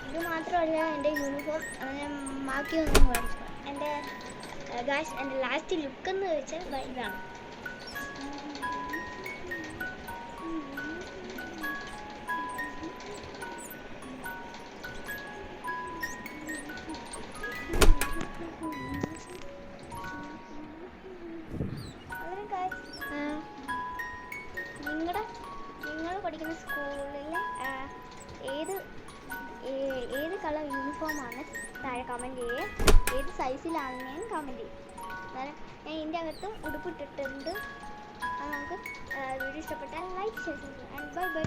ഇത് മാത്രമല്ല എൻ്റെ യൂണിഫോം ഞാൻ ബാക്കിയൊന്നും കാണിച്ചു. എൻ്റെ ഗായ്സ് എൻ്റെ ലാസ്റ്റ് ലുക്ക് എന്ന് വെച്ചാൽ ഇതാണ്. നിങ്ങൾ പഠിക്കുന്ന സ്കൂളിൽ ഏത് കളർ യൂണിഫോമാണ് താഴെ കമൻറ്റ് ചെയ്യുക. ഏത് സൈസിലാണെന്ന് കമൻറ്റ് ചെയ്യും. ഞാൻ ഇതിൻ്റെ അകത്തും ഉടുപ്പിട്ടിട്ടുണ്ട്. നമുക്ക് വീഡിയോ ഇഷ്ടപ്പെട്ടാൽ ലൈക്ക് ചെയ്ത്. And bye bye.